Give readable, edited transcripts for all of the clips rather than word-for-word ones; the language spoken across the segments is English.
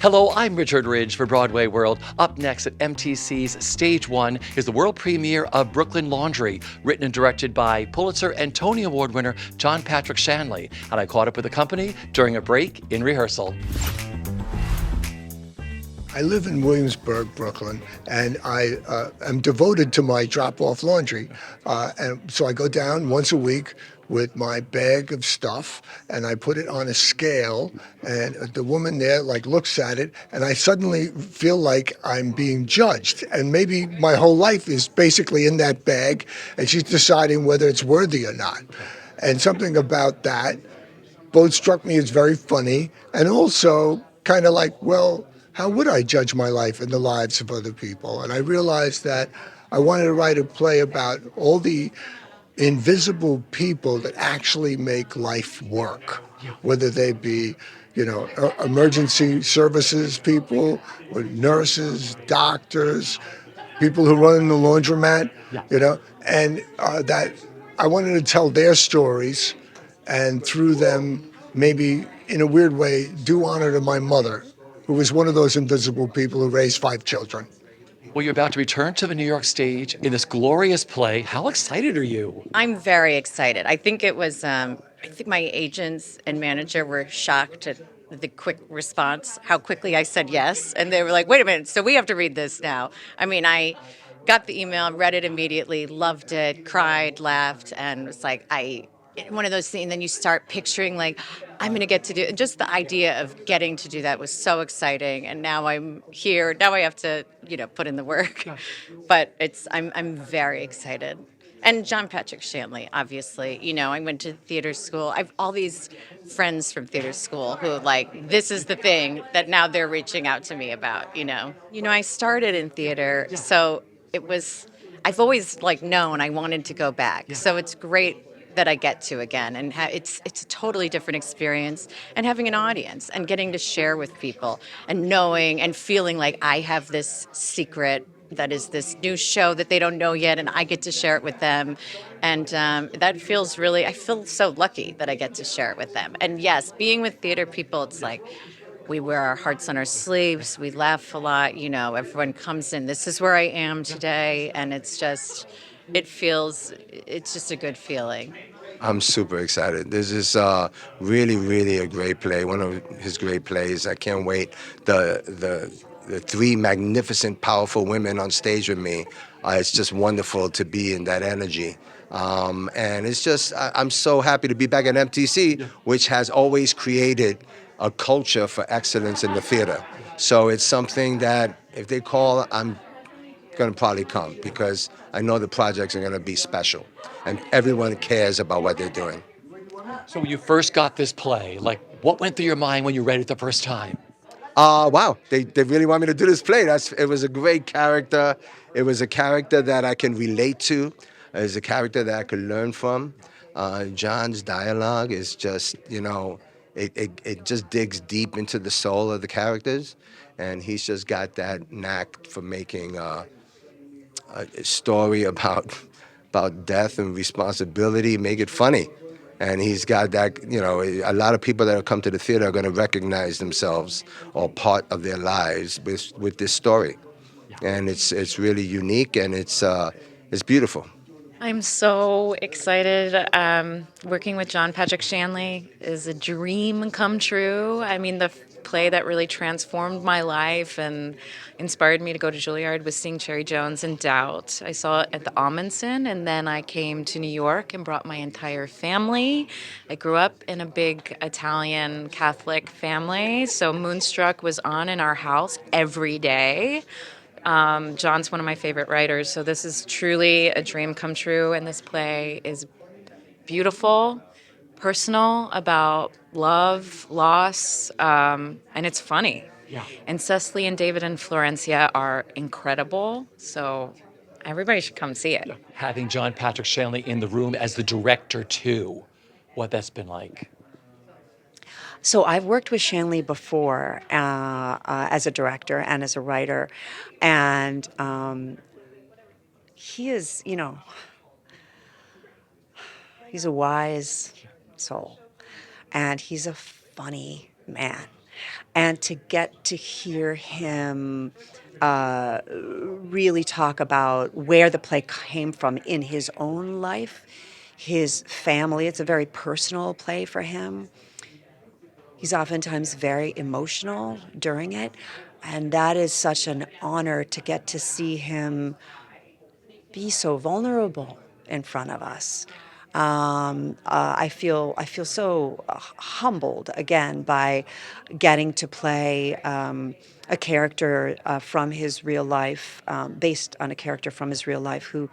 Hello, I'm Richard Ridge for Broadway World. Up next at MTC's Stage 1 is the world premiere of Brooklyn Laundry, written and directed by Pulitzer and Tony Award winner John Patrick Shanley. And I caught up with the company during a break in rehearsal. I live in Williamsburg, Brooklyn, and I am devoted to my drop-off laundry. And so I go down once a week with my bag of stuff, and I put it on a scale, and the woman there looks at it, and I suddenly feel like I'm being judged. And maybe my whole life is basically in that bag, and she's deciding whether it's worthy or not. And something about that both struck me as very funny and also kind of like, well, how would I judge my life and the lives of other people? And I realized that I wanted to write a play about all the invisible people that actually make life work, whether they be, emergency services people, or nurses, doctors, people who run the laundromat, and that I wanted to tell their stories and through them, maybe in a weird way, do honor to my mother, who was one of those invisible people who raised 5 children. Well, you're about to return to the New York stage in this glorious play. How excited are you? I'm very excited. I think it was, I think my agents and manager were shocked at the quick response, how quickly I said yes. And they were like, wait a minute, so we have to read this now. I mean, I got the email, read it immediately, loved it, cried, laughed, and was like, one of those things, and then you start picturing I'm going to get to do it. Just the idea of getting to do that was so exciting. And now I'm here. Now I have to, put in the work. But I'm very excited. And John Patrick Shanley, obviously. I went to theater school. I've all these friends from theater school who this is the thing that now they're reaching out to me about, I started in theater, so I've always known I wanted to go back. So it's great that I get to again, and it's a totally different experience, and having an audience and getting to share with people and knowing and feeling like I have this secret that is this new show that they don't know yet, and I get to share it with them, and that feels I feel so lucky that I get to share it with them. And yes, being with theater people, it's we wear our hearts on our sleeves, we laugh a lot, everyone comes in, this is where I am today, and it's just a good feeling. I'm super excited. This is really, really a great play. One of his great plays. I can't wait. The 3 magnificent, powerful women on stage with me. It's just wonderful to be in that energy. And it's just, I'm so happy to be back at MTC, which has always created a culture for excellence in the theater. So it's something that if they call, I'm going to probably come because I know the projects are going to be special and everyone cares about what they're doing. So when you first got this play, what went through your mind when you read it the first time? Wow, they really want me to do this play. It was a great character. It was a character that I can relate to. It was a character that I could learn from. John's dialogue is just, it just digs deep into the soul of the characters. And he's just got that knack for making a story about death and responsibility, make it funny. And he's got that, a lot of people that come to the theater are going to recognize themselves or part of their lives with this story. And it's really unique and it's beautiful. I'm so excited. Working with John Patrick Shanley is a dream come true. I mean, the play that really transformed my life and inspired me to go to Juilliard was Seeing Cherry Jones in Doubt. I saw it at the Amundsen, and then I came to New York and brought my entire family. I grew up in a big Italian Catholic family, so Moonstruck was on in our house every day. John's one of my favorite writers, so this is truly a dream come true, and this play is beautiful, personal, about love, loss, and it's funny. Yeah. And Cecily and David and Florencia are incredible, so everybody should come see it. Having John Patrick Shanley in the room as the director, too, what that's been like. So I've worked with Shanley before as a director and as a writer, and he is, he's a wise soul, and he's a funny man. and to get to hear him really talk about where the play came from in his own life, his family. It's a very personal play for him. He's oftentimes very emotional during it, and that is such an honor to get to see him be so vulnerable in front of us. I feel so humbled again by getting to play a character from his real life, based on a character from his real life who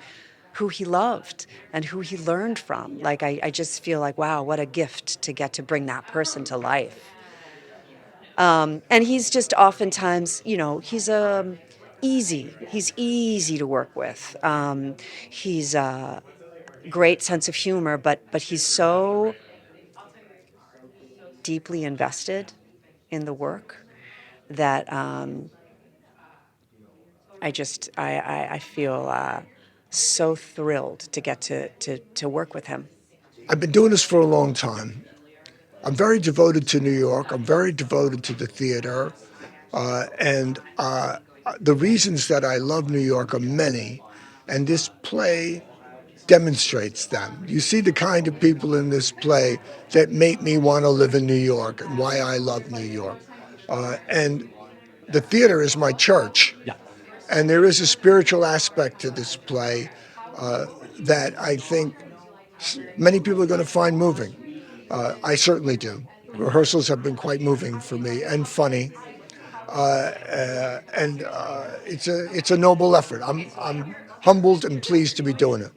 he loved and who he learned from. Like I just feel like, wow, what a gift to get to bring that person to life. And he's just oftentimes, he's easy to work with. He's a great sense of humor, but he's so deeply invested in the work that I feel so thrilled to get to work with him. I've been doing this for a long time. I'm very devoted to New York. I'm very devoted to the theater. And the reasons that I love New York are many, and this play demonstrates them. You see the kind of people in this play that make me want to live in New York and why I love New York. And the theater is my church. Yeah. And there is a spiritual aspect to this play that I think many people are going to find moving. I certainly do. Rehearsals have been quite moving for me and funny. And it's a noble effort. I'm humbled and pleased to be doing it.